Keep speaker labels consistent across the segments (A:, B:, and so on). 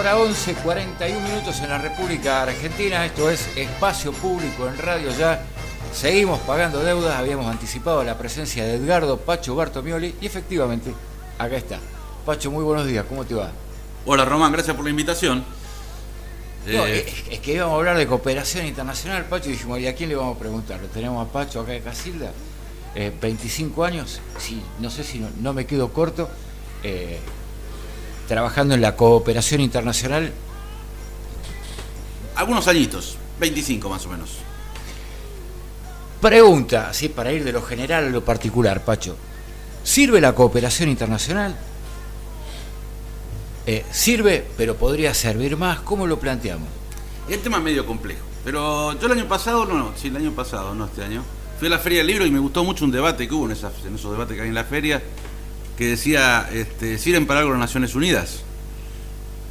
A: Ahora 11:41 minutos en la República Argentina. Esto es Espacio Público en Radio Ya. Seguimos pagando deudas. Habíamos anticipado la presencia de Edgardo Pacho Bartomioli y efectivamente acá está. Pacho, muy buenos días. ¿Cómo te va?
B: Hola Román, gracias por la invitación.
A: No, es que íbamos a hablar de cooperación internacional, Pacho, y dijimos, ¿y a quién le vamos a preguntar? Lo tenemos a Pacho acá de Casilda, 25 años, sí, no sé si no me quedo corto, trabajando en la cooperación internacional.
B: Algunos añitos, 25 más o menos.
A: Pregunta, así para ir de lo general a lo particular, Pacho. ¿Sirve la cooperación internacional? Sirve, pero podría servir más. ¿Cómo lo planteamos?
B: El tema es medio complejo, pero yo el año pasado, no este año, fui a la Feria del Libro y me gustó mucho un debate que hubo en esos debates que hay en la feria, que decía, ¿sirven para algo las Naciones Unidas?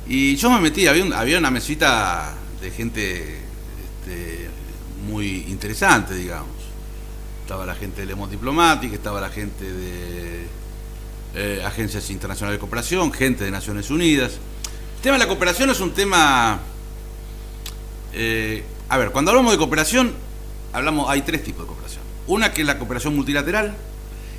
B: Y yo me metí, había una mesita de gente muy interesante, digamos. Estaba la gente de Le Monde Diplomatique, estaba la gente de agencias internacionales de cooperación, gente de Naciones Unidas. El tema de la cooperación es un tema... cuando hablamos de cooperación, hay tres tipos de cooperación. Una que es la cooperación multilateral,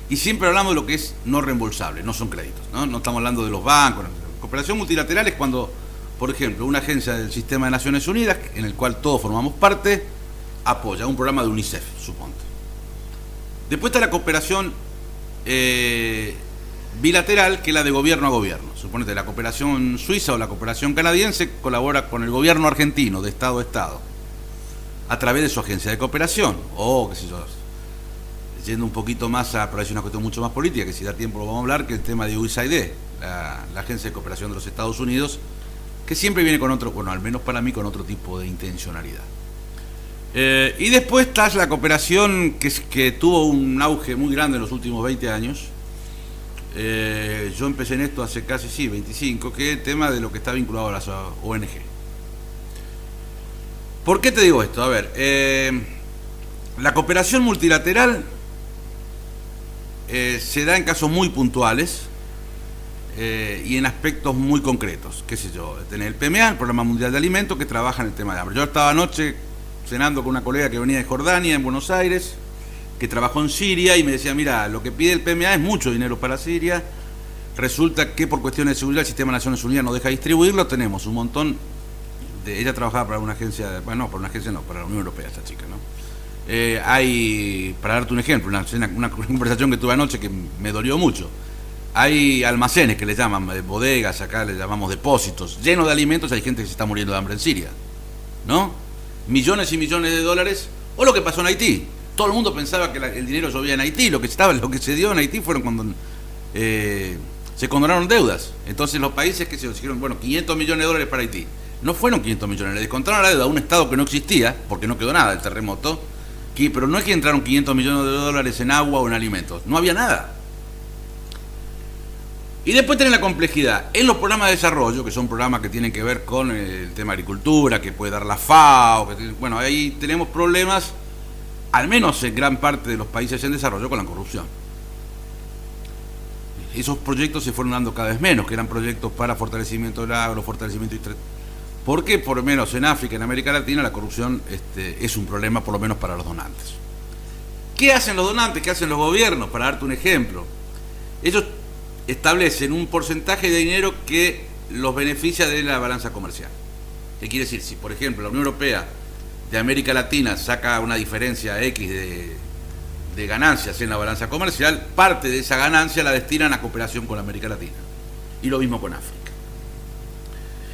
B: y siempre hablamos de lo que es no reembolsable, no son créditos, ¿no? No estamos hablando de los bancos. Cooperación multilateral es cuando, por ejemplo, una agencia del sistema de Naciones Unidas, en el cual todos formamos parte, apoya un programa de UNICEF, suponte. Después está la cooperación bilateral, que es la de gobierno a gobierno. Suponete, la cooperación suiza o la cooperación canadiense colabora con el gobierno argentino, de Estado a Estado, a través de su agencia de cooperación, o qué sé yo, yendo un poquito más pero es una cuestión mucho más política, que si da tiempo lo vamos a hablar, que el tema de USAID, la agencia de cooperación de los Estados Unidos, que siempre viene con otro, bueno, al menos para mí, con otro tipo de intencionalidad. Y después está la cooperación que tuvo un auge muy grande en los últimos 20 años. Yo empecé en esto hace casi 25, que es el tema de lo que está vinculado a las ONG. ¿Por qué te digo esto? A ver, la cooperación multilateral se da en casos muy puntuales y en aspectos muy concretos. Qué sé yo, tenés el PMA, el Programa Mundial de Alimentos, que trabaja en el tema de hambre. Yo estaba anoche cenando con una colega que venía de Jordania, en Buenos Aires, que trabajó en Siria, y me decía, mira, lo que pide el PMA es mucho dinero para Siria. Resulta que por cuestiones de seguridad el sistema de Naciones Unidas no deja distribuirlo. Tenemos un montón de... Ella trabajaba para una agencia, para la Unión Europea, esta chica, ¿no? Hay, para darte un ejemplo, una conversación que tuve anoche que me dolió mucho. Hay almacenes que le llaman bodegas, acá le llamamos depósitos, llenos de alimentos. Hay gente que se está muriendo de hambre en Siria, ¿no? Millones y millones de dólares. O lo que pasó en Haití. Todo el mundo pensaba que el dinero llovía en Haití. Lo que se dio en Haití fueron cuando se condonaron deudas. Entonces los países que se dijeron, bueno, 500 millones de dólares para Haití. No fueron 500 millones, le descontaron la deuda a un estado que no existía, porque no quedó nada del terremoto. Pero no es que entraron 500 millones de dólares en agua o en alimentos. No había nada. Y después tenés la complejidad. En los programas de desarrollo, que son programas que tienen que ver con el tema de agricultura, que puede dar la FAO, bueno, ahí tenemos problemas, al menos en gran parte de los países en desarrollo, con la corrupción. Esos proyectos se fueron dando cada vez menos, que eran proyectos para fortalecimiento del agro, fortalecimiento... Porque por lo menos en África, en América Latina, la corrupción es un problema, por lo menos para los donantes. ¿Qué hacen los donantes? ¿Qué hacen los gobiernos? Para darte un ejemplo. Ellos establecen un porcentaje de dinero que los beneficia de la balanza comercial. ¿Qué quiere decir? Si, por ejemplo, la Unión Europea de América Latina saca una diferencia X de ganancias en la balanza comercial, parte de esa ganancia la destinan a cooperación con América Latina. Y lo mismo con África.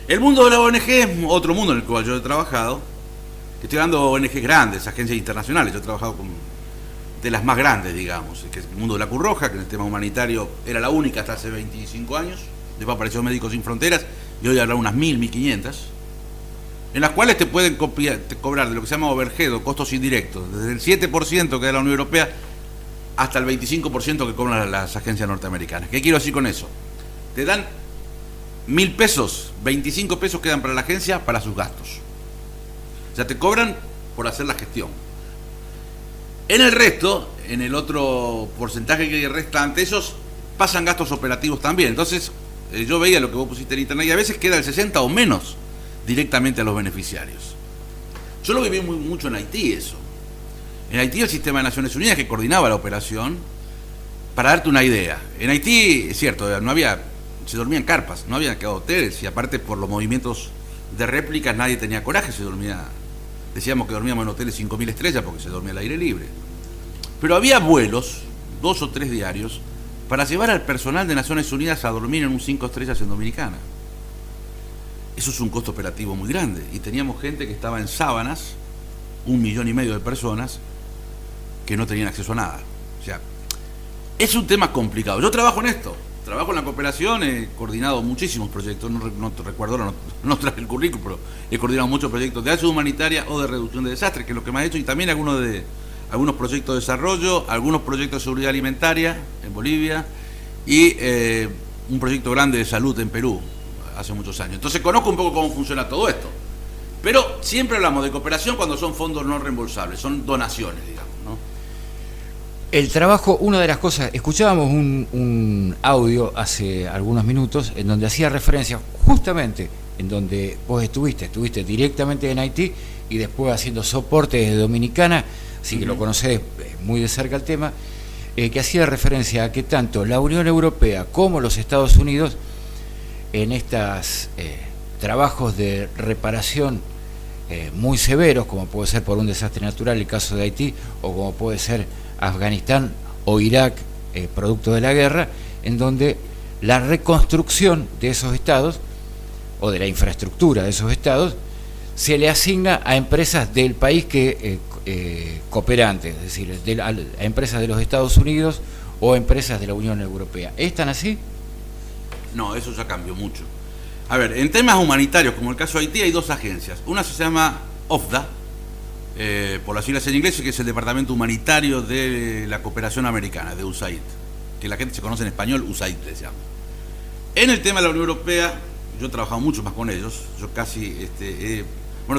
B: El mundo de la ONG es otro mundo en el cual yo he trabajado. Estoy hablando de ONG grandes, agencias internacionales. Yo he trabajado de las más grandes, digamos, que es el mundo de la Cruz Roja, que en el tema humanitario era la única hasta hace 25 años. Después apareció Médicos Sin Fronteras, y hoy habrá unas 1.500, en las cuales te pueden cobrar de lo que se llama overhead o costos indirectos, desde el 7% que da la Unión Europea hasta el 25% que cobran las agencias norteamericanas. ¿Qué quiero decir con eso? Te dan 1.000 pesos, 25 pesos quedan para la agencia para sus gastos. O sea, te cobran por hacer la gestión. En el resto, en el otro porcentaje que restante, ellos pasan gastos operativos también. Entonces, Yo veía lo que vos pusiste en internet y a veces queda el 60 o menos directamente a los beneficiarios. Yo lo viví mucho en Haití eso. En Haití el sistema de Naciones Unidas que coordinaba la operación, para darte una idea. En Haití, es cierto, no había, se dormían carpas, no había quedado hoteles y aparte por los movimientos de réplicas nadie tenía coraje, se dormía, decíamos que dormíamos en hoteles 5.000 estrellas porque se dormía al aire libre. Pero había vuelos, 2 o 3 diarios, para llevar al personal de Naciones Unidas a dormir en un 5 estrellas en Dominicana. Eso es un costo operativo muy grande. Y teníamos gente que estaba en sábanas, 1,5 millones de personas, que no tenían acceso a nada. O sea, es un tema complicado. Yo trabajo en esto, trabajo en la cooperación, he coordinado muchísimos proyectos, no te recuerdo, no traje el currículum, pero he coordinado muchos proyectos de ayuda humanitaria o de reducción de desastres, que es lo que más he hecho, y también algunos proyectos de desarrollo, algunos proyectos de seguridad alimentaria en Bolivia y un proyecto grande de salud en Perú hace muchos años. Entonces conozco un poco cómo funciona todo esto. Pero siempre hablamos de cooperación cuando son fondos no reembolsables, son donaciones, digamos, ¿no?
A: El trabajo, una de las cosas, escuchábamos un audio hace algunos minutos en donde hacía referencia justamente en donde vos estuviste directamente en Haití y después haciendo soporte desde Dominicana, así que lo conocés muy de cerca el tema, que hacía referencia a que tanto la Unión Europea como los Estados Unidos en estos trabajos de reparación muy severos, como puede ser por un desastre natural el caso de Haití, o como puede ser Afganistán o Irak, producto de la guerra, en donde la reconstrucción de esos estados, o de la infraestructura de esos estados, se le asigna a empresas del país que cooperantes, es decir, a empresas de los Estados Unidos o empresas de la Unión Europea. ¿Están así?
B: No, eso ya cambió mucho. A ver, en temas humanitarios, como el caso de Haití, hay 2 agencias. Una se llama OFDA, por las siglas en inglés, que es el Departamento Humanitario de la Cooperación Americana, de USAID, que la gente se conoce en español, USAID les llama. En el tema de la Unión Europea, yo he trabajado mucho más con ellos, yo casi,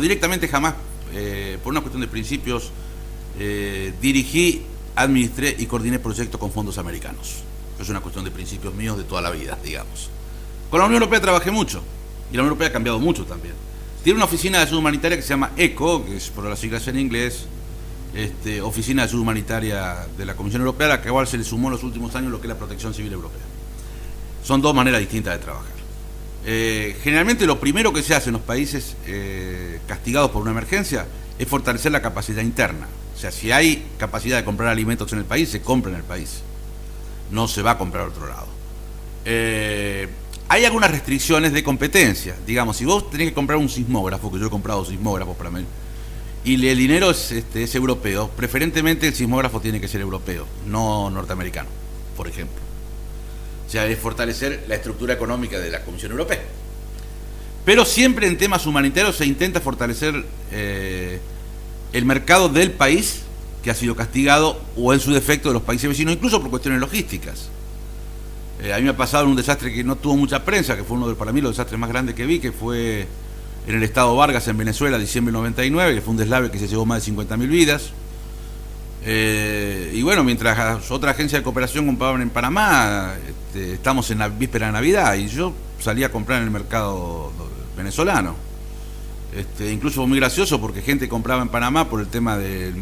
B: directamente jamás, por una cuestión de principios, dirigí, administré y coordiné proyectos con fondos americanos. Es una cuestión de principios míos de toda la vida, digamos. Con la Unión Europea trabajé mucho, y la Unión Europea ha cambiado mucho también. Tiene una oficina de ayuda humanitaria que se llama ECHO, que es por las siglas en inglés, Oficina de Ayuda Humanitaria de la Comisión Europea, a la que igual se le sumó en los últimos años lo que es la Protección Civil Europea. Son 2 maneras distintas de trabajar. Generalmente lo primero que se hace en los países castigados por una emergencia es fortalecer la capacidad interna. O sea, si hay capacidad de comprar alimentos en el país, se compra en el país. No se va a comprar a otro lado. Hay algunas restricciones de competencia. Digamos, si vos tenés que comprar un sismógrafo, que yo he comprado sismógrafos para mí, y el dinero es europeo, preferentemente el sismógrafo tiene que ser europeo, no norteamericano, por ejemplo. O sea, es fortalecer la estructura económica de la Comisión Europea. Pero siempre en temas humanitarios se intenta fortalecer el mercado del país que ha sido castigado, o en su defecto de los países vecinos, incluso por cuestiones logísticas. A mí me ha pasado en un desastre que no tuvo mucha prensa, que fue uno de, para mí, los desastres más grandes que vi, que fue en el estado Vargas, en Venezuela, diciembre del 99, que fue un deslave que se llevó más de 50.000 vidas. Y bueno, mientras otras agencias de cooperación compraban en Panamá, estamos en la víspera de Navidad, y yo salí a comprar en el mercado venezolano. Incluso fue muy gracioso porque gente compraba en Panamá por el tema de,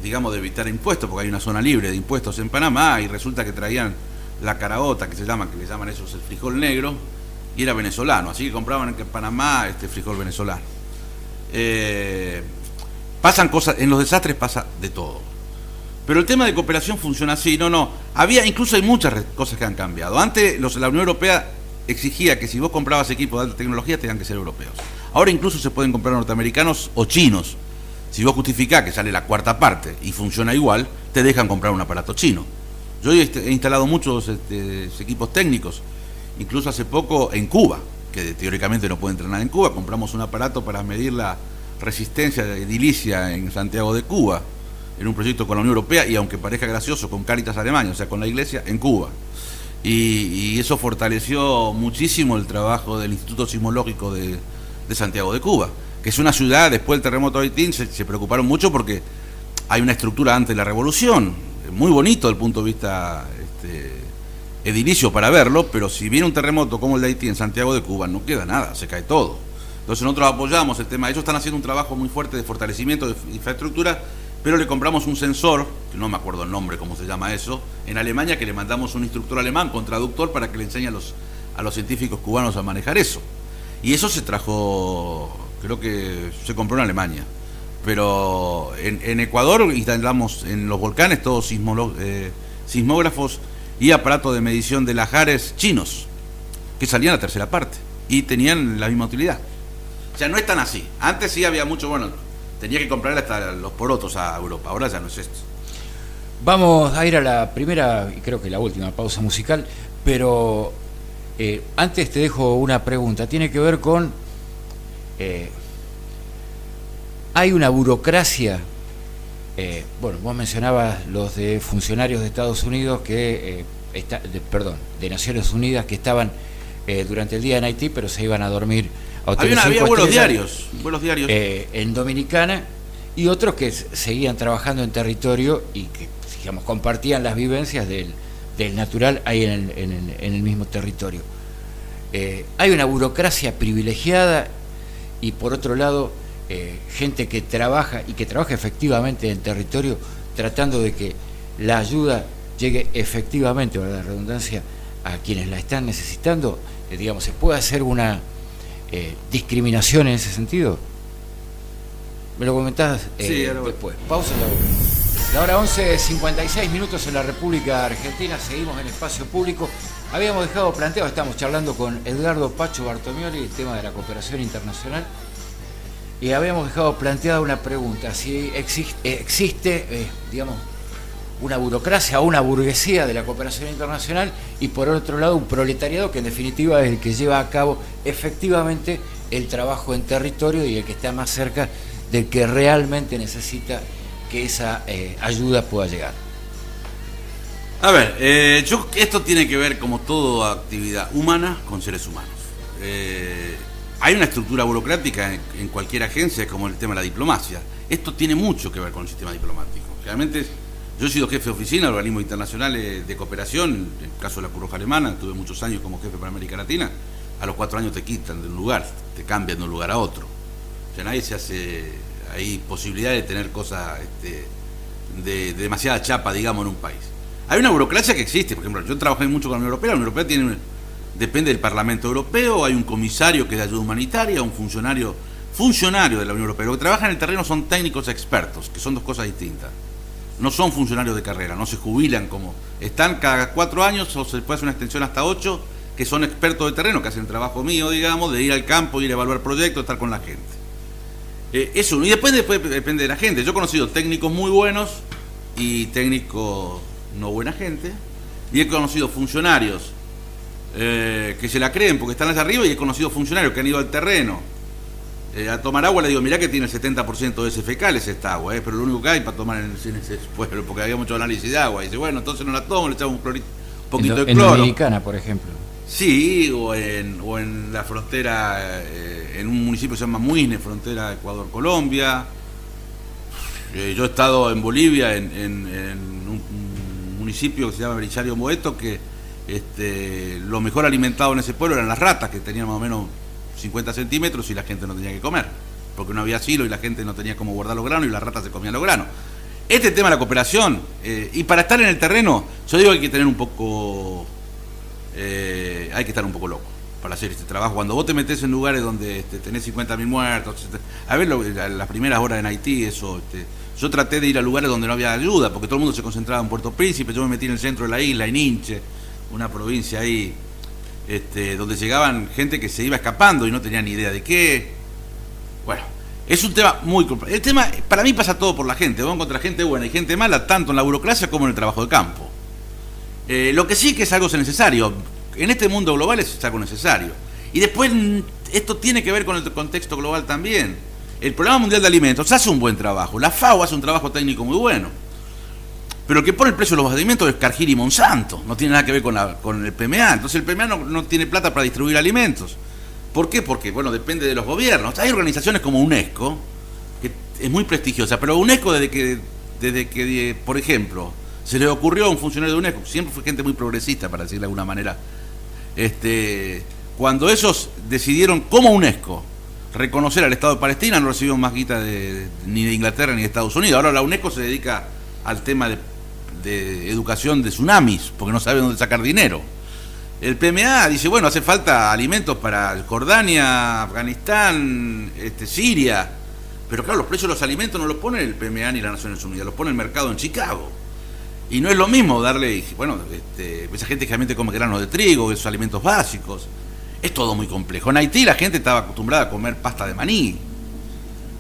B: digamos, de evitar impuestos, porque hay una zona libre de impuestos en Panamá, y resulta que traían la caraota, que le llaman ellos el frijol negro, y era venezolano, así que compraban en Panamá frijol venezolano. Pasan cosas, en los desastres pasa de todo. Pero el tema de cooperación funciona así, incluso hay muchas cosas que han cambiado. Antes la Unión Europea exigía que si vos comprabas equipos de alta tecnología tenían que ser europeos. Ahora incluso se pueden comprar norteamericanos o chinos. Si vos justificás que sale la 1/4 y funciona igual, te dejan comprar un aparato chino. Yo he instalado muchos equipos técnicos, incluso hace poco en Cuba, que teóricamente no puede entrenar en Cuba, compramos un aparato para medir la resistencia de edilicia en Santiago de Cuba, en un proyecto con la Unión Europea, y aunque parezca gracioso, con Cáritas Alemania, o sea, con la iglesia en Cuba. Y eso fortaleció muchísimo el trabajo del Instituto Sismológico de Santiago de Cuba, que es una ciudad, después del terremoto de Haití, se preocuparon mucho porque hay una estructura antes de la revolución, muy bonito desde el punto de vista edilicio para verlo, pero si viene un terremoto como el de Haití en Santiago de Cuba, no queda nada, se cae todo. Entonces nosotros apoyamos el tema. Ellos están haciendo un trabajo muy fuerte de fortalecimiento de infraestructura, pero le compramos un sensor, que no me acuerdo el nombre, cómo se llama eso, en Alemania, que le mandamos un instructor alemán con traductor para que le enseñe a los científicos cubanos a manejar eso. Y eso se trajo, creo que se compró en Alemania. Pero en Ecuador instalamos en los volcanes todos sismógrafos y aparatos de medición de lahares chinos, que salían a tercera parte y tenían la misma utilidad. O sea, no es tan así. Antes sí había mucho, bueno, tenía que comprarle hasta los porotos a Europa, ahora ya no es esto.
A: Vamos a ir a la primera y creo que la última pausa musical, pero antes te dejo una pregunta. Tiene que ver con... hay una burocracia, bueno, vos mencionabas los de funcionarios de Estados Unidos que, de Naciones Unidas que estaban durante el día en Haití, pero se iban a dormir a hoteles
B: había vuelos diarios
A: en Dominicana, y otros que seguían trabajando en territorio y que, digamos, compartían las vivencias del natural ahí en el mismo territorio. Hay una burocracia privilegiada y, por otro lado, gente que trabaja y que trabaja efectivamente en territorio, tratando de que la ayuda llegue efectivamente, para la redundancia, a quienes la están necesitando. Digamos, ¿se puede hacer una discriminación en ese sentido? Me lo comentás después. Pausa la hora 11:56 minutos en la República Argentina. Seguimos en Espacio Público. Habíamos dejado planteado, estamos charlando con Edgardo Pacho Bartomioli, el tema de la cooperación internacional. Y habíamos dejado planteada una pregunta: si existe digamos, una burocracia o una burguesía de la cooperación internacional, y por otro lado un proletariado que en definitiva es el que lleva a cabo efectivamente el trabajo en territorio y el que está más cerca del que realmente necesita que esa ayuda pueda llegar.
B: A ver, esto tiene que ver, como toda actividad humana, con seres humanos. Hay una estructura burocrática en cualquier agencia, como el tema de la diplomacia. Esto tiene mucho que ver con el sistema diplomático. Realmente, yo he sido jefe de oficina de organismos internacionales de cooperación. En el caso de la Cruz Roja Alemana, tuve muchos años como jefe para América Latina. A los 4 años te quitan de un lugar, te cambian de un lugar a otro. O sea, nadie se hace... Hay posibilidad de tener cosas de demasiada chapa, digamos, en un país. Hay una burocracia que existe. Por ejemplo, yo trabajé mucho con la Unión Europea. La Unión Europea depende del Parlamento Europeo. Hay un comisario que es de ayuda humanitaria, un funcionario de la Unión Europea. Lo que trabajan en el terreno son técnicos expertos, que son dos cosas distintas. No son funcionarios de carrera, no se jubilan como... Están cada 4 años, o se puede hacer una extensión hasta 8, que son expertos de terreno, que hacen el trabajo mío, digamos, de ir al campo, ir a evaluar proyectos, estar con la gente. Eso, y después depende de la gente. Yo he conocido técnicos muy buenos y técnicos no buena gente, y he conocido funcionarios que se la creen porque están allá arriba, y he conocido funcionarios que han ido al terreno a tomar agua. Le digo, mirá que tiene el 70% de ese fecales esta agua, pero lo único que hay para tomar en ese pueblo, porque había mucho análisis de agua. Y dice, bueno, entonces no la tomo, le echamos un poquito de cloro.
A: En Dominicana, por ejemplo.
B: Sí, o en la frontera, en un municipio que se llama Muisne, frontera Ecuador-Colombia. Yo he estado en Bolivia, en un municipio que se llama Belisario Moeto, que lo mejor alimentado en ese pueblo eran las ratas, que tenían más o menos 50 centímetros, y la gente no tenía que comer, porque no había asilo y la gente no tenía cómo guardar los granos, y las ratas se comían los granos. Este tema de la cooperación, y para estar en el terreno, yo digo que hay que tener un poco... hay que estar un poco loco para hacer este trabajo. Cuando vos te metés en lugares donde tenés 50.000 muertos, a ver, las primeras horas en Haití, eso, yo traté de ir a lugares donde no había ayuda, porque todo el mundo se concentraba en Puerto Príncipe. Yo me metí en el centro de la isla, en Inche, una provincia ahí, donde llegaban gente que se iba escapando y no tenía ni idea de qué. Bueno, es un tema muy complejo. El tema, para mí, pasa todo por la gente. Vos encontrás gente buena y gente mala, tanto en la burocracia como en el trabajo de campo. Lo que sí que es algo necesario. En este mundo global es algo necesario. Y después, esto tiene que ver con el contexto global también. El Programa Mundial de Alimentos hace un buen trabajo. La FAO hace un trabajo técnico muy bueno. Pero el que pone el precio de los alimentos es Cargill y Monsanto. No tiene nada que ver con el PMA. Entonces el PMA no tiene plata para distribuir alimentos. ¿Por qué? Porque, bueno, depende de los gobiernos. Hay organizaciones como UNESCO, que es muy prestigiosa. Pero UNESCO, desde que por ejemplo, Se le ocurrió a un funcionario de UNESCO, siempre fue gente muy progresista, para decirlo de alguna manera, cuando ellos decidieron como UNESCO reconocer al Estado de Palestina, no recibieron más guita ni de Inglaterra ni de Estados Unidos. Ahora la UNESCO se dedica al tema de educación de tsunamis, porque no sabe dónde sacar dinero. El PMA dice, bueno, hace falta alimentos para Jordania, Afganistán, Siria, pero claro, los precios de los alimentos no los pone el PMA ni las Naciones Unidas, los pone el mercado en Chicago. Y no es lo mismo darle, bueno, esa gente generalmente come granos de trigo, esos alimentos básicos. Es todo muy complejo. En Haití la gente estaba acostumbrada a comer pasta de maní.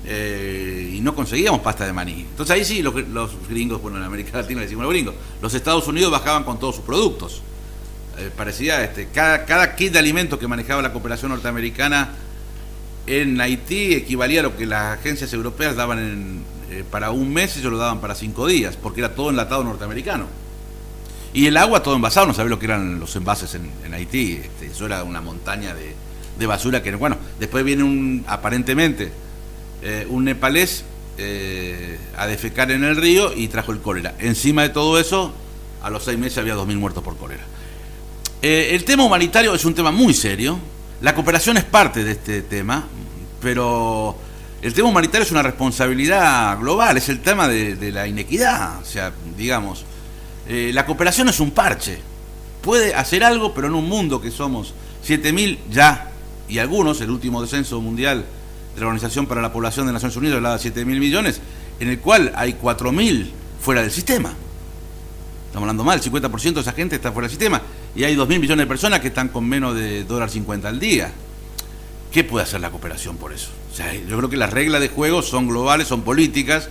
B: Y no conseguíamos pasta de maní. Entonces ahí sí los gringos, bueno, en América Latina le decimos los gringos, los Estados Unidos bajaban con todos sus productos. Parecía, cada kit de alimentos que manejaba la cooperación norteamericana en Haití equivalía a lo que las agencias europeas daban para un mes, ellos lo daban para 5 días, porque era todo enlatado norteamericano. Y el agua todo envasado, no sabés lo que eran los envases en Haití, eso era una montaña de basura que, bueno, después viene aparentemente un nepalés a defecar en el río y trajo el cólera. Encima de todo eso, a los 6 meses había 2.000 muertos por cólera. El tema humanitario es un tema muy serio, la cooperación es parte de este tema, pero el tema humanitario es una responsabilidad global, es el tema de la inequidad, o sea, digamos, la cooperación es un parche, puede hacer algo, pero en un mundo que somos 7.000 ya, y algunos, el último descenso mundial de la Organización para la Población de Naciones Unidas hablaba de 7.000 millones, en el cual hay 4.000 fuera del sistema. Estamos hablando mal, el 50% de esa gente está fuera del sistema, y hay 2.000 millones de personas que están con menos de $1.50 al día. ¿Qué puede hacer la cooperación por eso? O sea, yo creo que las reglas de juego son globales, son políticas.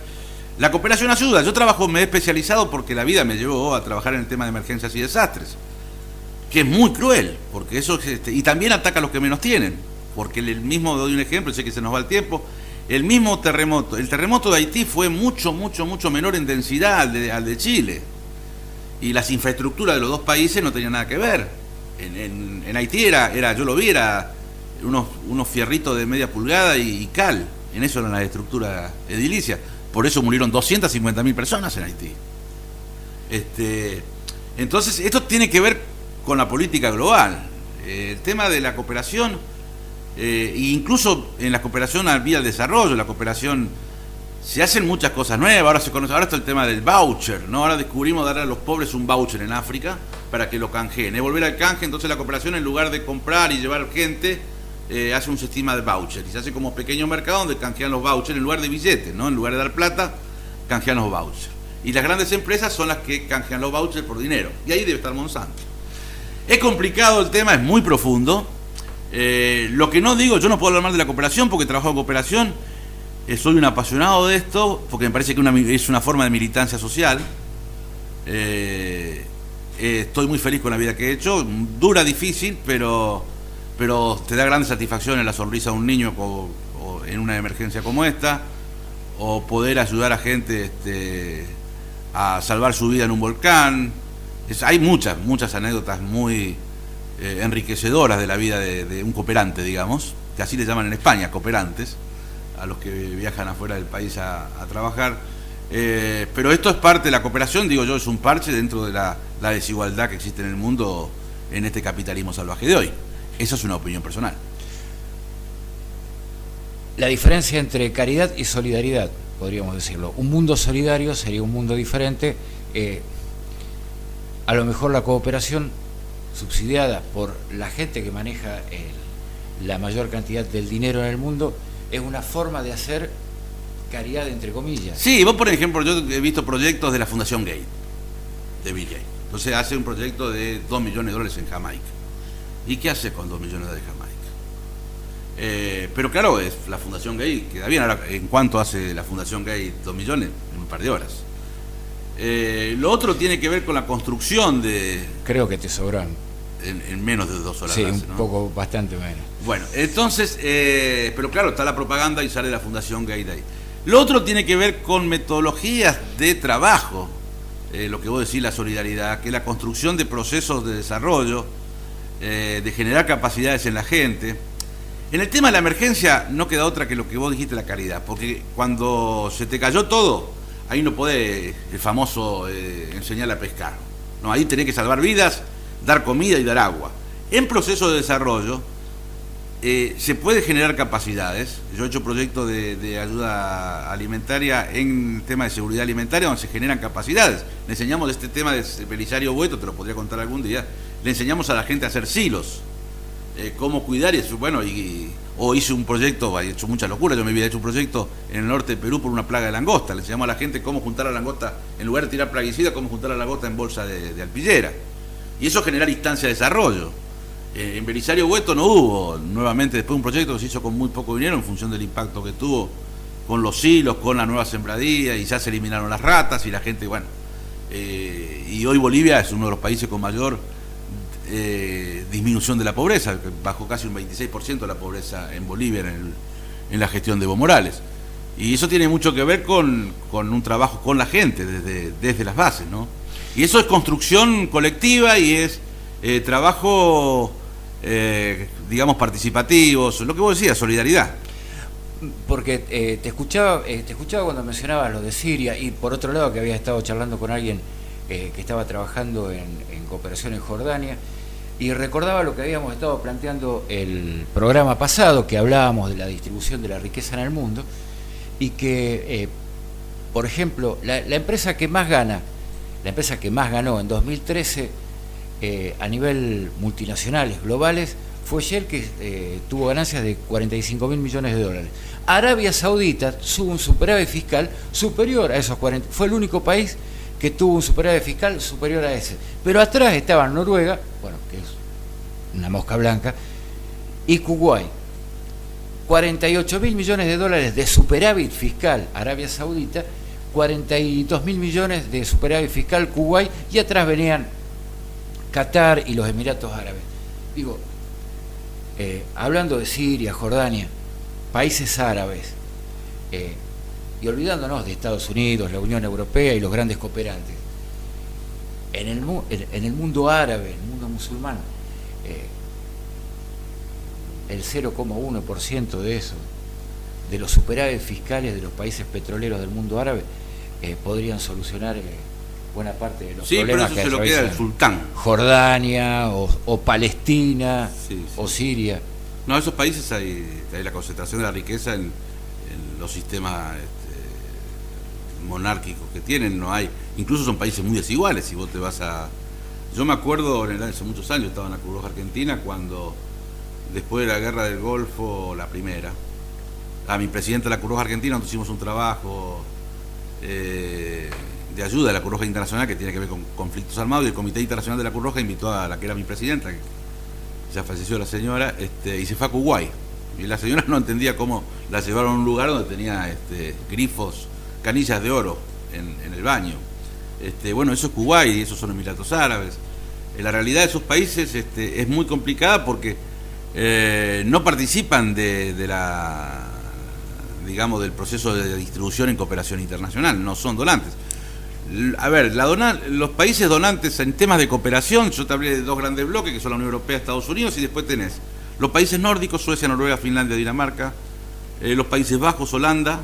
B: La cooperación ayuda. Yo me he especializado porque la vida me llevó a trabajar en el tema de emergencias y desastres, que es muy cruel, porque eso y también ataca a los que menos tienen, porque el mismo, doy un ejemplo, sé que se nos va el tiempo, el mismo terremoto, el terremoto de Haití fue mucho menor en densidad al de Chile, y las infraestructuras de los dos países no tenían nada que ver. En Haití yo lo vi, era unos fierritos de media pulgada y cal, en eso era la estructura edilicia. Por eso murieron 250.000 personas en Haití. Entonces, esto tiene que ver con la política global. El tema de la cooperación, incluso en la cooperación vía el desarrollo, la cooperación, se hacen muchas cosas nuevas. Ahora está el tema del voucher, ¿no? Ahora descubrimos darle a los pobres un voucher en África para que lo canjeen. Es volver al canje, entonces la cooperación, en lugar de comprar y llevar gente, hace un sistema de voucher y se hace como pequeño mercado donde canjean los vouchers en lugar de billetes, ¿no? En lugar de dar plata, canjean los vouchers. Y las grandes empresas son las que canjean los vouchers por dinero. Y ahí debe estar Monsanto. Es complicado el tema, es muy profundo. Lo que no digo, yo no puedo hablar mal de la cooperación porque trabajo en cooperación. Soy un apasionado de esto porque me parece que es una forma de militancia social. Estoy muy feliz con la vida que he hecho. Dura, difícil, pero te da grandes satisfacciones la sonrisa de un niño o en una emergencia como esta, o poder ayudar a gente a salvar su vida en un volcán. Hay muchas anécdotas muy enriquecedoras de la vida de un cooperante, digamos, que así le llaman en España, cooperantes, a los que viajan afuera del país a trabajar. Pero esto es parte de la cooperación, digo yo, es un parche dentro de la desigualdad que existe en el mundo en este capitalismo salvaje de hoy. Esa es una opinión personal.
A: La diferencia entre caridad y solidaridad, podríamos decirlo. Un mundo solidario sería un mundo diferente. A lo mejor la cooperación subsidiada por la gente que maneja la mayor cantidad del dinero en el mundo es una forma de hacer caridad, entre comillas.
B: Sí, vos por ejemplo, yo he visto proyectos de la Fundación Gates, de Bill Gates. Entonces hace un proyecto de $2 millones en Jamaica. ¿Y qué hace con $2 millones de Jamaica? Pero claro, es la Fundación Gates, queda bien. Ahora, ¿en cuánto hace la Fundación Gates 2 millones? En un par de horas. Lo otro tiene que ver con la construcción de...
A: Creo que te sobran.
B: En menos de 2 horas.
A: Sí, un poco, bastante menos.
B: Bueno, entonces, pero claro, está la propaganda y sale la Fundación Gates ahí. Lo otro tiene que ver con metodologías de trabajo, lo que vos decís, la solidaridad, que es la construcción de procesos de desarrollo, de generar capacidades en la gente. En el tema de la emergencia no queda otra que lo que vos dijiste, la caridad, porque cuando se te cayó todo, ahí no puede el famoso enseñar a pescar. No, ahí tenés que salvar vidas, dar comida y dar agua. En proceso de desarrollo se puede generar capacidades. Yo he hecho proyectos de ayuda alimentaria en tema de seguridad alimentaria donde se generan capacidades. Le enseñamos este tema de Belisario Bueto, te lo podría contar algún día. Le enseñamos a la gente a hacer silos, cómo cuidar y eso. Bueno, o hice un proyecto, he hecho mucha locura, yo me había hecho un proyecto en el norte de Perú por una plaga de langosta. Le enseñamos a la gente cómo juntar la langosta, en lugar de tirar plaguicida, cómo juntar la langosta en bolsa de alpillera. Y eso genera instancia de desarrollo. En Belisario Bueto no hubo, nuevamente, después un proyecto que se hizo con muy poco dinero en función del impacto que tuvo con los silos, con la nueva sembradía, y ya se eliminaron las ratas y la gente, bueno. Y hoy Bolivia es uno de los países con mayor disminución de la pobreza, bajó casi un 26% de la pobreza en Bolivia en la gestión de Evo Morales. Y eso tiene mucho que ver con un trabajo con la gente, desde las bases, ¿no? Y eso es construcción colectiva y es trabajo, digamos, participativo, lo que vos decías, solidaridad.
A: Porque te escuchaba cuando mencionabas lo de Siria, y por otro lado que había estado charlando con alguien que estaba trabajando en cooperación en Jordania, y recordaba lo que habíamos estado planteando el programa pasado, que hablábamos de la distribución de la riqueza en el mundo, y que, por ejemplo, la empresa que más ganó en 2013 a nivel multinacionales globales fue Shell, que tuvo ganancias de 45.000 millones de dólares. Arabia Saudita tuvo un superávit fiscal superior a esos 40. Fue el único país que tuvo un superávit fiscal superior a ese. Pero atrás estaban Noruega, bueno, que es una mosca blanca, y Kuwait. 48.000 millones de dólares de superávit fiscal Arabia Saudita, 42.000 millones de superávit fiscal Kuwait, y atrás venían Qatar y los Emiratos Árabes. Digo, hablando de Siria, Jordania, países árabes, y olvidándonos de Estados Unidos, la Unión Europea y los grandes cooperantes, en el mundo árabe, en el mundo musulmán, el 0,1% de eso, de los superávit fiscales de los países petroleros del mundo árabe, podrían solucionar buena parte de los problemas que
B: se lo queda el sultán.
A: Jordania o Palestina,
B: sí.
A: O Siria.
B: No, esos países hay la concentración de la riqueza en los sistemas monárquicos que tienen, no hay. Incluso son países muy desiguales. Si vos te vas a... Yo me acuerdo, hace muchos años estaba en la Cruz Roja Argentina, cuando después de la guerra del Golfo, la primera, a mi presidente de la Cruz Roja Argentina, donde hicimos un trabajo de ayuda de la Cruz Roja Internacional que tiene que ver con conflictos armados, y el Comité Internacional de la Cruz Roja invitó a la que era mi presidenta, que ya falleció la señora, y se fue a Kuwait. Y la señora no entendía cómo la llevaron a un lugar donde tenía grifos, canillas de oro en el baño. Bueno, eso es Kuwait y esos son Emiratos Árabes. La realidad de esos países es muy complicada porque no participan de la, digamos, del proceso de distribución en cooperación internacional, no son donantes. A ver, los países donantes en temas de cooperación, yo te hablé de dos grandes bloques que son la Unión Europea, Estados Unidos, y después tenés los países nórdicos, Suecia, Noruega, Finlandia, Dinamarca, los Países Bajos, Holanda,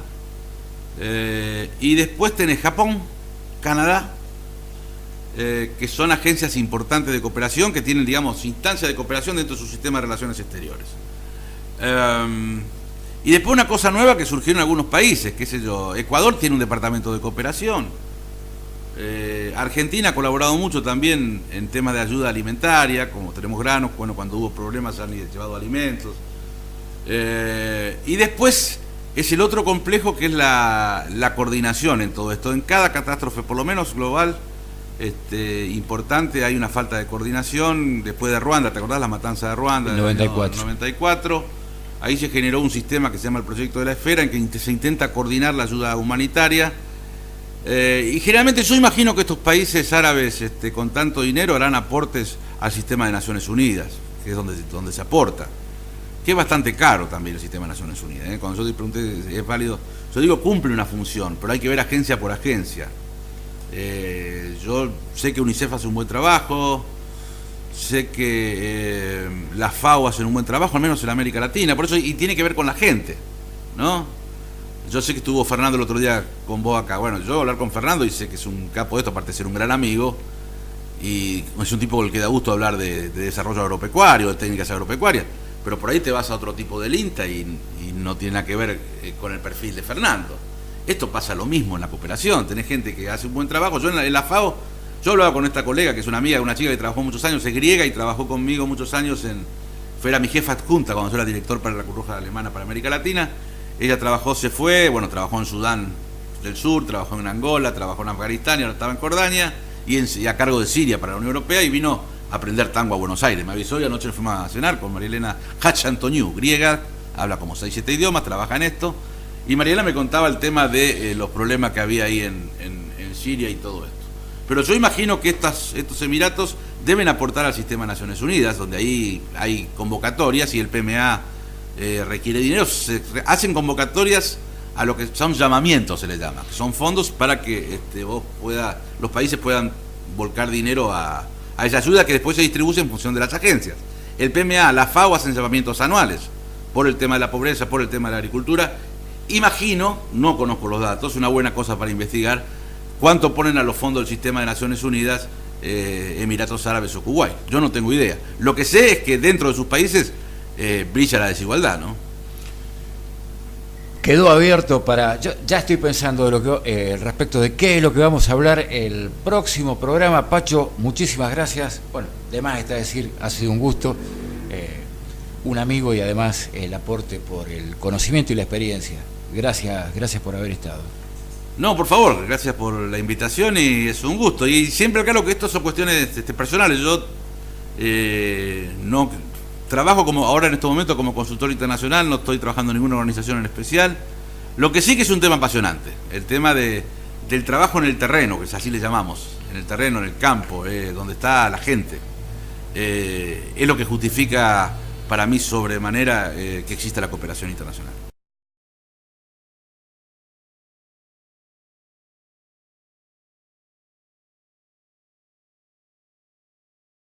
B: y después tenés Japón, Canadá, que son agencias importantes de cooperación que tienen, digamos, instancias de cooperación dentro de su sistema de relaciones exteriores. Y después una cosa nueva que surgió en algunos países, qué sé yo, Ecuador tiene un departamento de cooperación. Argentina ha colaborado mucho también en temas de ayuda alimentaria, como tenemos granos, bueno, cuando hubo problemas han llevado alimentos. Y después es el otro complejo que es la coordinación en todo esto. En cada catástrofe, por lo menos global, importante, hay una falta de coordinación. Después de Ruanda, ¿te acordás la matanza de Ruanda?
A: En 94.
B: 94. Ahí se generó un sistema que se llama el Proyecto de la Esfera, en que se intenta coordinar la ayuda humanitaria. Y generalmente yo imagino que estos países árabes con tanto dinero harán aportes al sistema de Naciones Unidas, que es donde se aporta, que es bastante caro también el sistema de Naciones Unidas. Cuando yo te pregunté si es válido, yo digo cumple una función, pero hay que ver agencia por agencia. Yo sé que UNICEF hace un buen trabajo, sé que la FAO hace un buen trabajo, al menos en América Latina, por eso, y tiene que ver con la gente, ¿no? Yo sé que estuvo Fernando el otro día con vos acá. Bueno, yo voy a hablar con Fernando y sé que es un capo de esto, aparte de ser un gran amigo. Y es un tipo con el que da gusto hablar de desarrollo agropecuario, de técnicas agropecuarias. Pero por ahí te vas a otro tipo del INTA y no tiene nada que ver con el perfil de Fernando. Esto pasa lo mismo en la cooperación. Tenés gente que hace un buen trabajo. Yo en la FAO, yo hablaba con esta colega, que es una amiga, una chica que trabajó muchos años, es griega y trabajó conmigo muchos años era mi jefa adjunta cuando yo era director para la Cruz Roja Alemana para América Latina. Ella trabajó, se fue, bueno, trabajó en Sudán del Sur, trabajó en Angola, trabajó en Afganistán y ahora estaba en Jordania y a cargo de Siria para la Unión Europea y vino a aprender tango a Buenos Aires. Me avisó y anoche le fuimos a cenar con Marielena Hachantoniu, griega, habla como 6-7 idiomas, trabaja en esto. Y Mariela me contaba el tema de los problemas que había ahí en Siria y todo esto. Pero yo imagino que estos emiratos deben aportar al sistema de Naciones Unidas, donde ahí hay convocatorias y el PMA requiere dinero. Se hacen convocatorias a lo que son llamamientos, se les llama, que son fondos para que los países puedan volcar dinero a esa ayuda que después se distribuye en función de las agencias. El PMA, la FAO hacen llamamientos anuales por el tema de la pobreza, por el tema de la agricultura. Imagino, no conozco los datos, una buena cosa para investigar, cuánto ponen a los fondos del sistema de Naciones Unidas Emiratos Árabes o Kuwait. Yo no tengo idea. Lo que sé es que dentro de sus países brilla la desigualdad, ¿no?
A: Quedó abierto para... Yo ya estoy pensando respecto de qué es lo que vamos a hablar el próximo programa. Pacho, muchísimas gracias. Bueno, de más está decir, ha sido un gusto. Un amigo y además el aporte por el conocimiento y la experiencia. Gracias por haber estado.
B: No, por favor, gracias por la invitación y es un gusto. Y siempre aclaro que esto son cuestiones personales. Yo no trabajo ahora en este momento como consultor internacional, no estoy trabajando en ninguna organización en especial. Lo que sí que es un tema apasionante, el tema del trabajo en el terreno, que así le llamamos, en el terreno, en el campo, donde está la gente. Es lo que justifica para mí sobremanera que exista la cooperación internacional.